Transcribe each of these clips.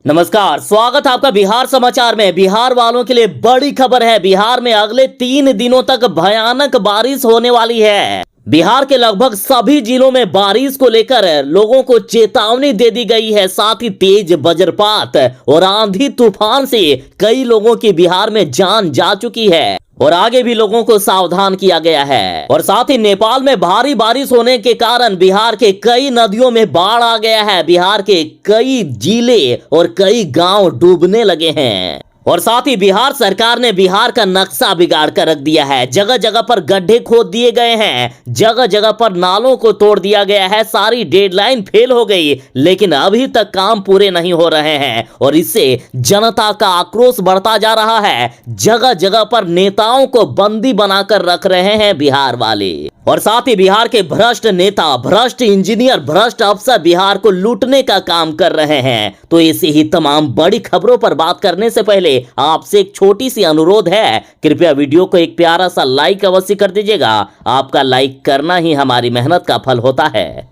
नमस्कार, स्वागत है आपका बिहार समाचार में। बिहार वालों के लिए बड़ी खबर है। बिहार में अगले 3 दिनों तक भयानक बारिश होने वाली है। बिहार के लगभग सभी जिलों में बारिश को लेकर लोगों को चेतावनी दे दी गई है। साथ ही तेज वज्रपात और आंधी तूफान से कई लोगों की बिहार में जान जा चुकी है और आगे भी लोगों को सावधान किया गया है। और साथ ही नेपाल में भारी बारिश होने के कारण बिहार के कई नदियों में बाढ़ आ गया है। बिहार के कई जिले और कई गांव डूबने लगे हैं। और साथ ही बिहार सरकार ने बिहार का नक्शा बिगाड़ कर रख दिया है। जगह जगह पर गड्ढे खोद दिए गए हैं, जगह जगह पर नालों को तोड़ दिया गया है। सारी डेडलाइन फेल हो गई, लेकिन अभी तक काम पूरे नहीं हो रहे हैं और इससे जनता का आक्रोश बढ़ता जा रहा है। जगह जगह पर नेताओं को बंदी बनाकर रख रहे हैं बिहार वाले। और साथ ही बिहार के भ्रष्ट नेता, भ्रष्ट इंजीनियर, भ्रष्ट अफसर बिहार को लूटने का काम कर रहे हैं। तो ऐसे ही तमाम बड़ी खबरों पर बात करने से पहले आपसे एक छोटी सी अनुरोध है, कृपया वीडियो को एक प्यारा सा लाइक अवश्य कर दीजिएगा। आपका लाइक करना ही हमारी मेहनत का फल होता है।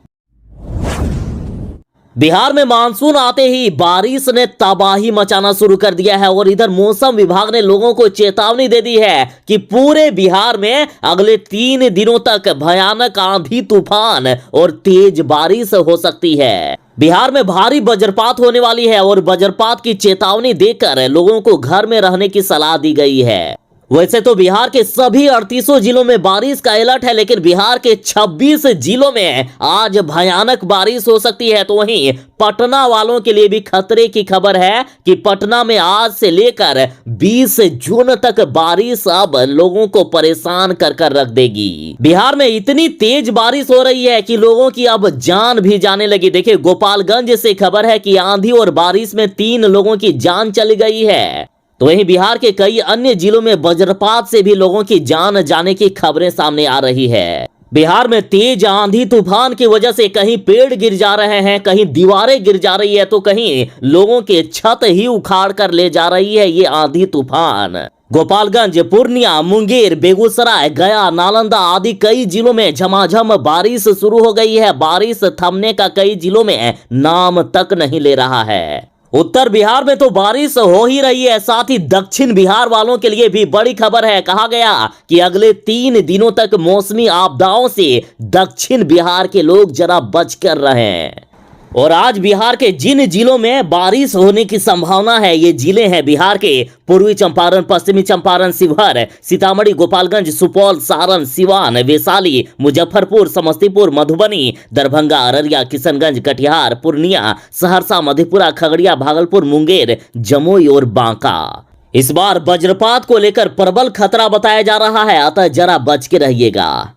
बिहार में मानसून आते ही बारिश ने तबाही मचाना शुरू कर दिया है और इधर मौसम विभाग ने लोगों को चेतावनी दे दी है कि पूरे बिहार में अगले 3 दिनों तक भयानक आंधी तूफान और तेज बारिश हो सकती है। बिहार में भारी वज्रपात होने वाली है और वज्रपात की चेतावनी देकर लोगों को घर में रहने की सलाह दी गई है। वैसे तो बिहार के सभी 38 जिलों में बारिश का अलर्ट है, लेकिन बिहार के 26 जिलों में आज भयानक बारिश हो सकती है। तो वहीं पटना वालों के लिए भी खतरे की खबर है कि पटना में आज से लेकर 20 जून तक बारिश अब लोगों को परेशान कर कर रख देगी। बिहार में इतनी तेज बारिश हो रही है कि लोगों की अब जान भी जाने लगी। देखिए, गोपालगंज से खबर है कि आंधी और बारिश में 3 लोगों की जान चली गई है। तो वहीं बिहार के कई अन्य जिलों में वज्रपात से भी लोगों की जान जाने की खबरें सामने आ रही है। बिहार में तेज आंधी तूफान की वजह से कहीं पेड़ गिर जा रहे हैं, कहीं दीवारें गिर जा रही है, तो कहीं लोगों के छत ही उखाड़ कर ले जा रही है ये आंधी तूफान। गोपालगंज, पूर्णिया, मुंगेर, बेगूसराय, गया, नालंदा आदि कई जिलों में झमाझम बारिश शुरू हो गई है। बारिश थमने का कई जिलों में नाम तक नहीं ले रहा है। उत्तर बिहार में तो बारिश हो ही रही है। साथ ही दक्षिण बिहार वालों के लिए भी बड़ी खबर है। कहा गया कि अगले 3 दिनों तक मौसमी आपदाओं से दक्षिण बिहार के लोग जरा बच कर रहें। और आज बिहार के जिन जिलों में बारिश होने की संभावना है, ये जिले हैं बिहार के पूर्वी चंपारण, पश्चिमी चंपारण, शिवहर, सीतामढ़ी, गोपालगंज, सुपौल, सारण, सिवान, वैशाली, मुजफ्फरपुर, समस्तीपुर, मधुबनी, दरभंगा, अररिया, किशनगंज, कटिहार, पूर्णिया, सहरसा, मधेपुरा, खगड़िया, भागलपुर, मुंगेर, जमुई और बांका। इस बार वज्रपात को लेकर प्रबल खतरा बताया जा रहा है, अतः जरा बच के रहिएगा।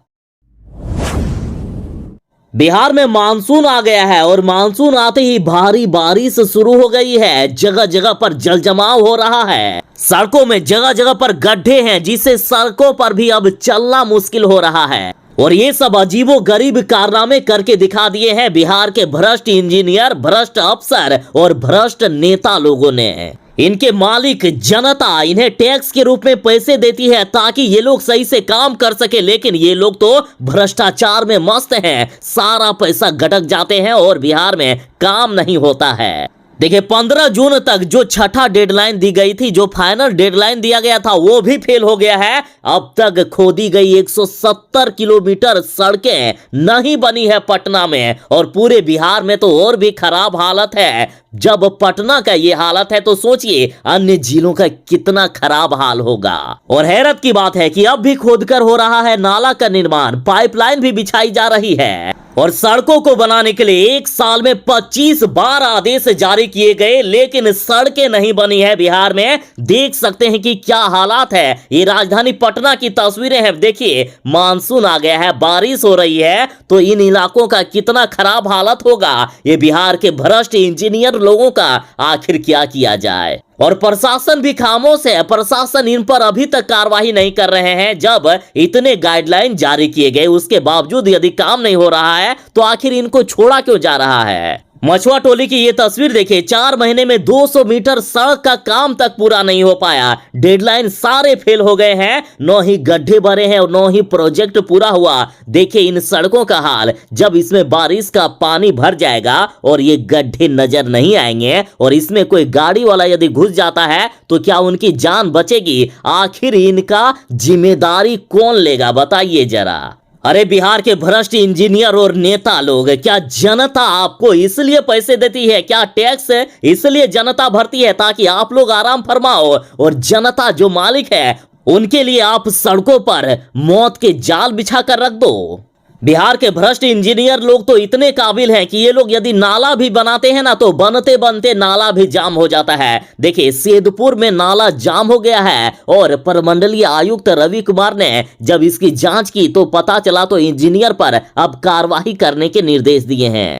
बिहार में मानसून आ गया है और मानसून आते ही भारी बारिश शुरू हो गई है। जगह जगह पर जलजमाव हो रहा है। सड़कों में जगह जगह पर गड्ढे हैं, जिससे सड़कों पर भी अब चलना मुश्किल हो रहा है। और ये सब अजीबो गरीब कारनामे करके दिखा दिए हैं बिहार के भ्रष्ट इंजीनियर, भ्रष्ट अफसर और भ्रष्ट नेता लोगों ने। इनके मालिक जनता इन्हें टैक्स के रूप में पैसे देती है ताकि ये लोग सही से काम कर सके, लेकिन ये लोग तो भ्रष्टाचार में मस्त हैं। सारा पैसा गटक जाते हैं और बिहार में काम नहीं होता है। देखिए, 15 जून तक जो छठा डेडलाइन दी गई थी, जो फाइनल डेडलाइन दिया गया था, वो भी फेल हो गया है। अब तक खोदी गई 170 किलोमीटर सड़कें नहीं बनी है पटना में, और पूरे बिहार में तो और भी खराब हालत है। जब पटना का ये हालत है तो सोचिए अन्य जिलों का कितना खराब हाल होगा। और हैरत की बात है कि अब भी खोदकर हो रहा है नाला का निर्माण, पाइपलाइन भी बिछाई जा रही है। और सड़कों को बनाने के लिए 1 साल में 25 बार आदेश जारी किए गए, लेकिन सड़कें नहीं बनी है बिहार में। देख सकते हैं कि क्या हालात है। ये राजधानी पटना की तस्वीरें हैं। देखिए, मानसून आ गया है, बारिश हो रही है, तो इन इलाकों का कितना खराब हालत होगा। ये बिहार के भ्रष्ट इंजीनियर लोगों का आखिर क्या किया जाए। और प्रशासन भी खामोश है। प्रशासन इन पर अभी तक कार्रवाई नहीं कर रहे हैं। जब इतने गाइडलाइन जारी किए गए, उसके बावजूद यदि काम नहीं हो रहा है तो आखिर इनको छोड़ा क्यों जा रहा है। मछुआ टोली की ये तस्वीर देखिए, 4 महीने में 200 मीटर सड़क का काम तक पूरा नहीं हो पाया। डेडलाइन सारे फेल हो गए हैं, न ही गड्ढे भरे हैं और न ही प्रोजेक्ट पूरा हुआ। देखिए इन सड़कों का हाल, जब इसमें बारिश का पानी भर जाएगा और ये गड्ढे नजर नहीं आएंगे और इसमें कोई गाड़ी वाला यदि घुस जाता है तो क्या उनकी जान बचेगी? आखिर इनका जिम्मेदारी कौन लेगा, बताइए जरा। अरे बिहार के भ्रष्ट इंजीनियर और नेता लोग, क्या जनता आपको इसलिए पैसे देती है? क्या टैक्स इसलिए जनता भरती है ताकि आप लोग आराम फरमाओ और जनता जो मालिक है उनके लिए आप सड़कों पर मौत के जाल बिछा कर रख दो? बिहार के भ्रष्ट इंजीनियर लोग तो इतने काबिल हैं कि ये लोग यदि नाला भी बनाते हैं ना तो बनते बनते नाला भी जाम हो जाता है। देखिए सेदपुर में नाला जाम हो गया है और प्रमंडलीय आयुक्त रवि कुमार ने जब इसकी जांच की तो पता चला तो इंजीनियर पर अब कार्रवाई करने के निर्देश दिए हैं।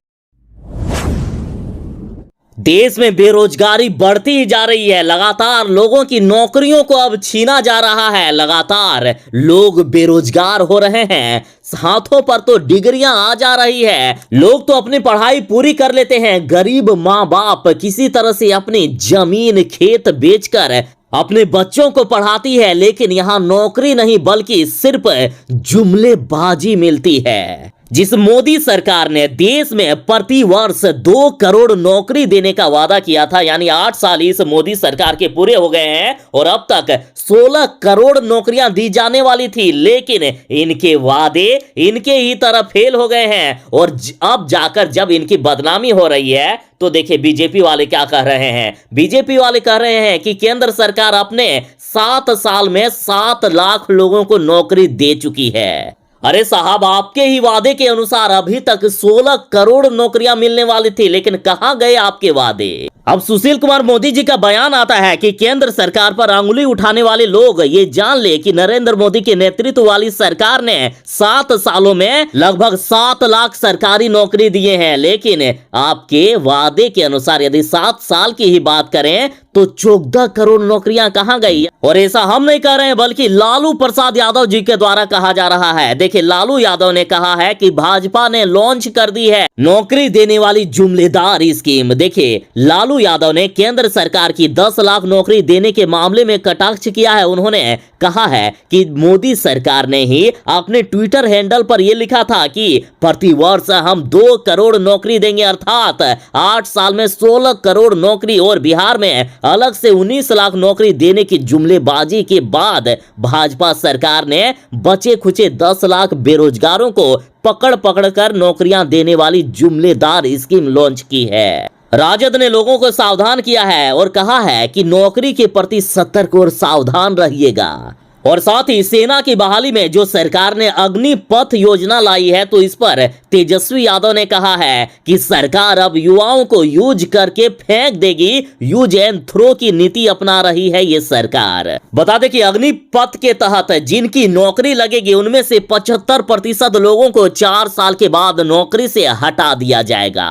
देश में बेरोजगारी बढ़ती ही जा रही है। लगातार लोगों की नौकरियों को अब छीना जा रहा है। लगातार लोग बेरोजगार हो रहे हैं। हाथों पर तो डिग्रियां आ जा रही है। लोग तो अपनी पढ़ाई पूरी कर लेते हैं। गरीब माँ बाप किसी तरह से अपनी जमीन खेत बेचकर अपने बच्चों को पढ़ाती है, लेकिन यहां नौकरी नहीं बल्कि सिर्फ जुमलेबाजी मिलती है। जिस मोदी सरकार ने देश में प्रति वर्ष 2 करोड़ नौकरी देने का वादा किया था, यानी 8 साल इस मोदी सरकार के पूरे हो गए हैं और अब तक 16 करोड़ नौकरियां दी जाने वाली थी, लेकिन इनके वादे इनके ही तरफ फेल हो गए हैं। और अब जाकर जब इनकी बदनामी हो रही है तो देखिए बीजेपी वाले क्या कह रहे हैं। बीजेपी वाले कह रहे हैं कि केंद्र सरकार अपने 7 साल में 7 लाख लोगों को नौकरी दे चुकी है। अरे साहब, आपके ही वादे के अनुसार अभी तक 16 करोड़ नौकरियां मिलने वाली थी, लेकिन कहां गए आपके वादे? अब सुशील कुमार मोदी जी का बयान आता है कि केंद्र सरकार पर अंगुली उठाने वाले लोग ये जान ले कि नरेंद्र मोदी के नेतृत्व वाली सरकार ने 7 सालों में लगभग 7 लाख सरकारी नौकरी दिए हैं, लेकिन आपके वादे के अनुसार यदि 7 साल की ही बात करें तो 14 करोड़ नौकरियां कहां गई? और ऐसा हम नहीं कह रहे हैं बल्कि लालू प्रसाद यादव जी के द्वारा कहा जा रहा है। देखिए लालू यादव ने कहा है कि भाजपा ने लॉन्च कर दी है नौकरी देने वाली जुमलेदार स्कीम। देखिए लालू यादव ने केंद्र सरकार की 10 लाख नौकरी देने के मामले में कटाक्ष किया है। उन्होंने कहा है कि मोदी सरकार ने ही अपने ट्विटर हैंडल पर यह लिखा था कि प्रति वर्ष हम 2 करोड़ नौकरी देंगे, अर्थात 8 साल में 16 करोड़ नौकरी, और बिहार में अलग से 19 लाख नौकरी देने की जुमलेबाजी के बाद भाजपा सरकार ने बचे खुचे 10 लाख बेरोजगारों को पकड़ पकड़ कर नौकरियां देने वाली जुमलेदार स्कीम लॉन्च की है। राजद ने लोगों को सावधान किया है और कहा है कि नौकरी के प्रति सतर्क और सावधान रहिएगा। और साथ ही सेना की बहाली में जो सरकार ने अग्निपथ योजना लाई है तो इस पर तेजस्वी यादव ने कहा है कि सरकार अब युवाओं को यूज करके फेंक देगी। यूज एंड थ्रो की नीति अपना रही है ये सरकार। बता दें कि अग्निपथ के तहत जिनकी नौकरी लगेगी उनमें से 75% लोगों को 4 साल के बाद नौकरी से हटा दिया जाएगा।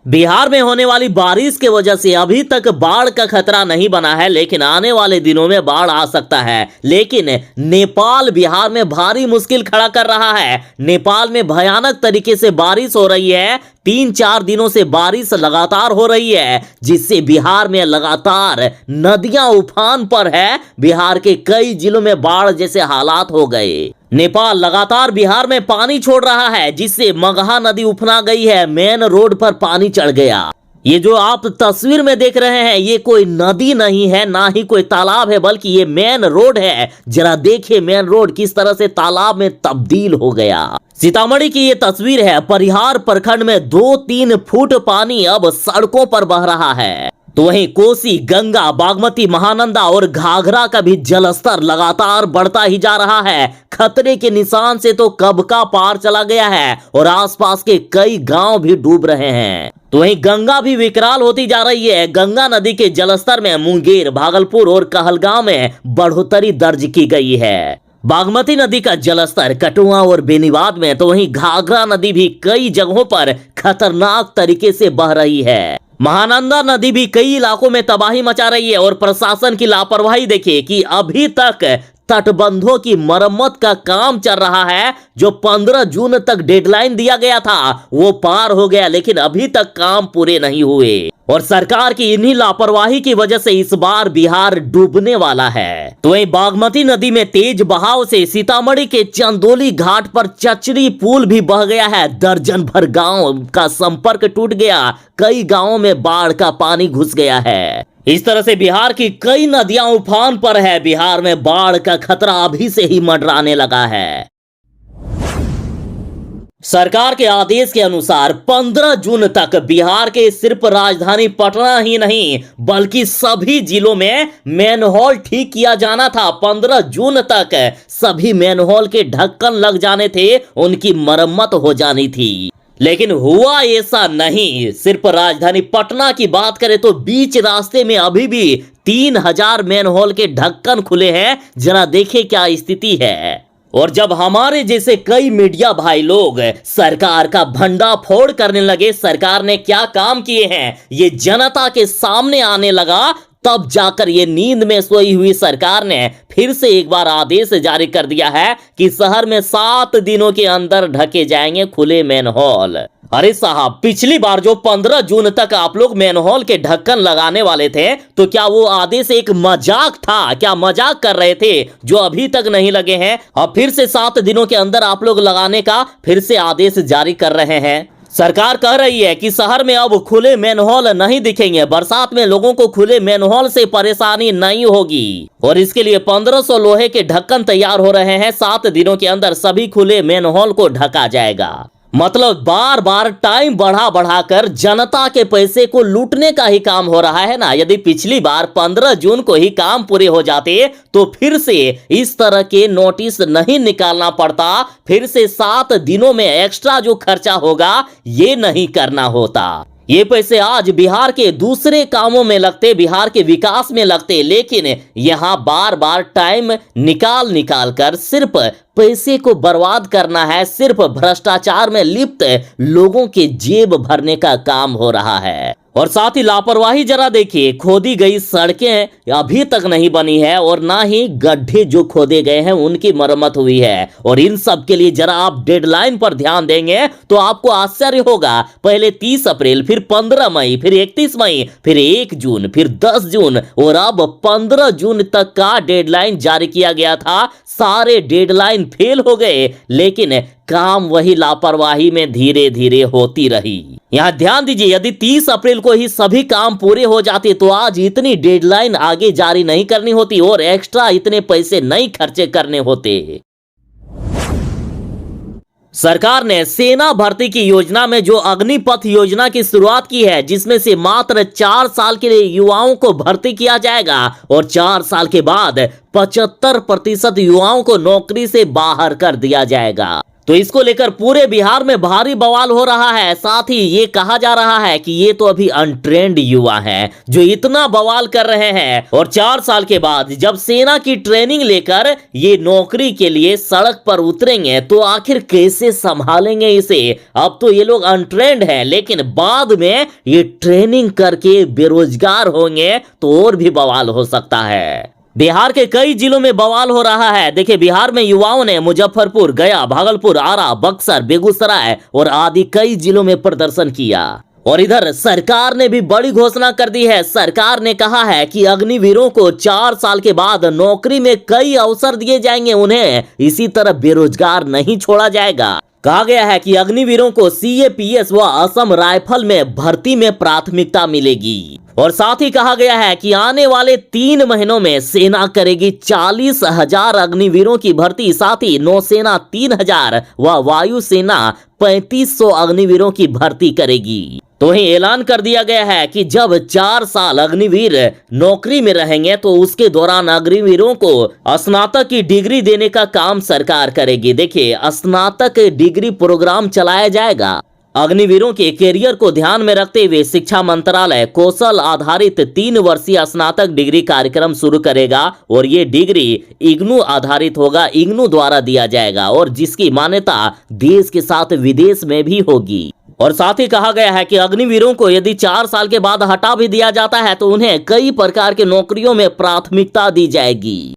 बिहार में होने वाली बारिश के वजह से अभी तक बाढ़ का खतरा नहीं बना है, लेकिन आने वाले दिनों में बाढ़ आ सकता है। लेकिन नेपाल बिहार में भारी मुश्किल खड़ा कर रहा है। नेपाल में भयानक तरीके से बारिश हो रही है। 3-4 दिनों से बारिश लगातार हो रही है, जिससे बिहार में लगातार नदियां उफान पर है। बिहार के कई जिलों में बाढ़ जैसे हालात हो गए। नेपाल लगातार बिहार में पानी छोड़ रहा है, जिससे मगहा नदी उफना गई है। मेन रोड पर पानी चढ़ गया। ये जो आप तस्वीर में देख रहे हैं ये कोई नदी नहीं है, ना ही कोई तालाब है, बल्कि ये मेन रोड है। जरा देखिए मेन रोड किस तरह से तालाब में तब्दील हो गया। सीतामढ़ी की ये तस्वीर है। परिहार प्रखंड में 2-3 फुट पानी अब सड़कों पर बह रहा है। तो वहीं कोसी, गंगा, बागमती, महानंदा और घाघरा का भी जलस्तर लगातार बढ़ता ही जा रहा है। खतरे के निशान से तो कब का पार चला गया है और आसपास के कई गांव भी डूब रहे हैं। तो वहीं गंगा भी विकराल होती जा रही है। गंगा नदी के जलस्तर में मुंगेर, भागलपुर और कहलगांव में बढ़ोतरी दर्ज की गई है। बागमती नदी का जलस्तर कटुआ और बेनीबाद में, तो वहीं घाघरा नदी भी कई जगहों पर खतरनाक तरीके से बह रही है। महानंदा नदी भी कई इलाकों में तबाही मचा रही है और प्रशासन की लापरवाही देखिए कि अभी तक तटबंधों की मरम्मत का काम चल रहा है। जो 15 जून तक डेडलाइन दिया गया था वो पार हो गया, लेकिन अभी तक काम पूरे नहीं हुए और सरकार की इन्हीं लापरवाही की वजह से इस बार बिहार डूबने वाला है। तो वहीं बागमती नदी में तेज बहाव से सीतामढ़ी के चंदौली घाट पर चचरी पुल भी बह गया है। दर्जन भर गांव का संपर्क टूट गया, कई गांवों में बाढ़ का पानी घुस गया है। इस तरह से बिहार की कई नदियां उफान पर है। बिहार में बाढ़ का खतरा अभी से ही मंडराने लगा है। सरकार के आदेश के अनुसार 15 जून तक बिहार के सिर्फ राजधानी पटना ही नहीं बल्कि सभी जिलों में मैनहोल ठीक किया जाना था। 15 जून तक सभी मैनहोल के ढक्कन लग जाने थे, उनकी मरम्मत हो जानी थी, लेकिन हुआ ऐसा नहीं। सिर्फ राजधानी पटना की बात करें तो बीच रास्ते में अभी भी 3000 मैनहोल के ढक्कन खुले हैं। जरा देखें क्या स्थिति है। और जब हमारे जैसे कई मीडिया भाई लोग सरकार का भंडाफोड़ करने लगे, सरकार ने क्या काम किए हैं ये जनता के सामने आने लगा, तब जाकर ये नींद में सोई हुई सरकार ने फिर से एक बार आदेश जारी कर दिया है कि शहर में 7 दिनों के अंदर ढके जाएंगे खुले मैनहोल। अरे साहब, पिछली बार जो 15 जून तक आप लोग मैनहोल के ढक्कन लगाने वाले थे, तो क्या वो आदेश एक मजाक था? क्या मजाक कर रहे थे जो अभी तक नहीं लगे हैं? अब फिर से 7 दिनों के अंदर आप लोग लगाने का फिर से आदेश जारी कर रहे हैं। सरकार कह रही है कि शहर में अब खुले मैनहोल नहीं दिखेंगे, बरसात में लोगों को खुले मैनहोल से परेशानी नहीं होगी और इसके लिए 1500 लोहे के ढक्कन तैयार हो रहे हैं। 7 दिनों के अंदर सभी खुले मैनहोल को ढका जाएगा। मतलब बार बार टाइम बढ़ाकर जनता के पैसे को लूटने का ही काम हो रहा है ना। यदि पिछली बार 15 जून को ही काम पूरे हो जाते तो फिर से इस तरह के नोटिस नहीं निकालना पड़ता, फिर से 7 दिनों में एक्स्ट्रा जो खर्चा होगा ये नहीं करना होता। ये पैसे आज बिहार के दूसरे कामों में लगते, बिहार के विकास में लगते, लेकिन यहाँ बार बार टाइम निकाल कर सिर्फ पैसे को बर्बाद करना है, सिर्फ भ्रष्टाचार में लिप्त लोगों के जेब भरने का काम हो रहा है। और साथ ही लापरवाही जरा देखिए, खोदी गई सड़कें अभी तक नहीं बनी है और ना ही गड्ढे जो खोदे गए हैं उनकी मरम्मत हुई है। और इन सब के लिए जरा आप डेडलाइन पर ध्यान देंगे तो आपको आश्चर्य होगा। पहले 30 अप्रैल, फिर 15 मई, फिर 31 मई, फिर 1 जून, फिर 10 जून और अब 15 जून तक का डेडलाइन जारी किया गया था। सारे डेडलाइन फेल हो गए, लेकिन काम वही लापरवाही में धीरे धीरे होती रही। यहाँ ध्यान दीजिए, यदि 30 अप्रैल को ही सभी काम पूरे हो जाते तो आज इतनी डेडलाइन आगे जारी नहीं करनी होती और एक्स्ट्रा इतने पैसे नहीं खर्चे करने होते। सरकार ने सेना भर्ती की योजना में जो अग्निपथ योजना की शुरुआत की है, जिसमें से मात्र 4 साल के लिए युवाओं को भर्ती किया जाएगा और 4 साल के बाद 75% युवाओं को नौकरी से बाहर कर दिया जाएगा। तो इसको लेकर पूरे बिहार में भारी बवाल हो रहा है। साथ ही ये कहा जा रहा है कि ये तो अभी अनट्रेंड युवा हैं जो इतना बवाल कर रहे हैं और 4 साल के बाद जब सेना की ट्रेनिंग लेकर ये नौकरी के लिए सड़क पर उतरेंगे तो आखिर कैसे संभालेंगे इसे। अब तो ये लोग अनट्रेंड हैं, लेकिन बाद में ये ट्रेनिंग करके बेरोजगार होंगे तो और भी बवाल हो सकता है। बिहार के कई जिलों में बवाल हो रहा है। देखिए, बिहार में युवाओं ने मुजफ्फरपुर, गया, भागलपुर, आरा, बक्सर, बेगूसराय और आदि कई जिलों में प्रदर्शन किया। और इधर सरकार ने भी बड़ी घोषणा कर दी है। सरकार ने कहा है कि अग्निवीरों को 4 साल के बाद नौकरी में कई अवसर दिए जाएंगे, उन्हें इसी तरह बेरोजगार नहीं छोड़ा जाएगा। कहा गया है कि अग्निवीरों को CAPS व असम राइफल में भर्ती में प्राथमिकता मिलेगी। और साथ ही कहा गया है कि आने वाले 3 महीनों में सेना करेगी 40,000 अग्निवीरों की भर्ती। साथ ही नौसेना 3,000 व वायुसेना 3500 अग्निवीरों की भर्ती करेगी। तो ही ऐलान कर दिया गया है कि जब 4 साल अग्निवीर नौकरी में रहेंगे तो उसके दौरान अग्निवीरों को स्नातक की डिग्री देने का काम सरकार करेगी। देखिए, स्नातक डिग्री प्रोग्राम चलाया जाएगा। अग्निवीरों के कैरियर को ध्यान में रखते हुए शिक्षा मंत्रालय कौशल आधारित 3 वर्षीय स्नातक डिग्री कार्यक्रम शुरू करेगा और ये डिग्री इग्नू आधारित होगा, इग्नू द्वारा दिया जाएगा और जिसकी मान्यता देश के साथ विदेश में भी होगी। और साथ ही कहा गया है कि अग्निवीरों को यदि 4 साल के बाद हटा भी दिया जाता है तो उन्हें कई प्रकार के नौकरियों में प्राथमिकता दी जाएगी।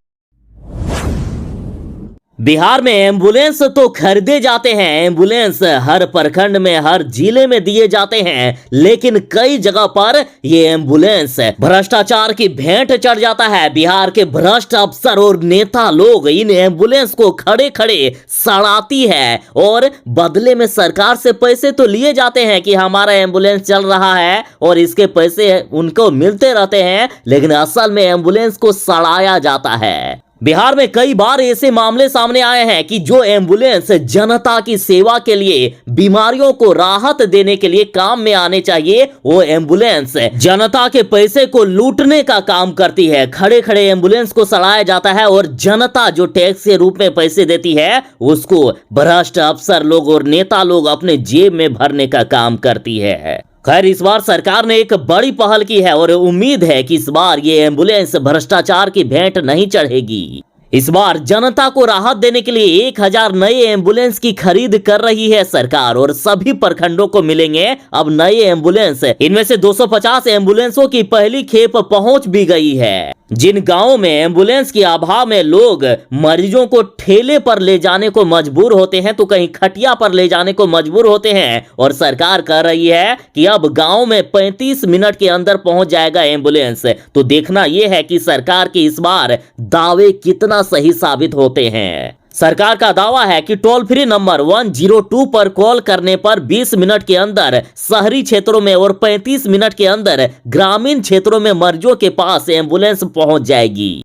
बिहार में एम्बुलेंस तो खरीदे जाते हैं, एम्बुलेंस हर प्रखंड में हर जिले में दिए जाते हैं, लेकिन कई जगह पर ये एम्बुलेंस भ्रष्टाचार की भेंट चढ़ जाता है। बिहार के भ्रष्ट अफसर और नेता लोग इन एम्बुलेंस को खड़े खड़े सड़ाती है और बदले में सरकार से पैसे तो लिए जाते हैं कि हमारा एम्बुलेंस चल रहा है और इसके पैसे उनको मिलते रहते हैं, लेकिन असल में एम्बुलेंस को सड़ाया जाता है। बिहार में कई बार ऐसे मामले सामने आए हैं कि जो एम्बुलेंस जनता की सेवा के लिए, बीमारियों को राहत देने के लिए काम में आने चाहिए, वो एम्बुलेंस जनता के पैसे को लूटने का काम करती है। खड़े खड़े एम्बुलेंस को सड़ाया जाता है और जनता जो टैक्स के रूप में पैसे देती है उसको भ्रष्ट अफसर लोग और नेता लोग अपने जेब में भरने का काम करती है। खैर, इस बार सरकार ने एक बड़ी पहल की है और उम्मीद है कि इस बार ये एम्बुलेंस भ्रष्टाचार की भेंट नहीं चढ़ेगी। इस बार जनता को राहत देने के लिए 1000 नए एम्बुलेंस की खरीद कर रही है सरकार और सभी प्रखंडों को मिलेंगे अब नए एम्बुलेंस। इनमें से 250 एम्बुलेंसों की पहली खेप पहुंच भी गई है। जिन गांवों में एम्बुलेंस के अभाव में लोग मरीजों को ठेले पर ले जाने को मजबूर होते हैं तो कहीं खटिया पर ले जाने को मजबूर होते हैं, और सरकार कह रही है कि अब गांव में 35 मिनट के अंदर पहुंच जाएगा एम्बुलेंस। तो देखना यह है कि सरकार के इस बार दावे कितना सही साबित होते हैं। सरकार का दावा है कि टोल फ्री नंबर 102 पर कॉल करने पर 20 मिनट के अंदर शहरी क्षेत्रों में और 35 मिनट के अंदर ग्रामीण क्षेत्रों में मरीजों के पास एम्बुलेंस पहुंच जाएगी।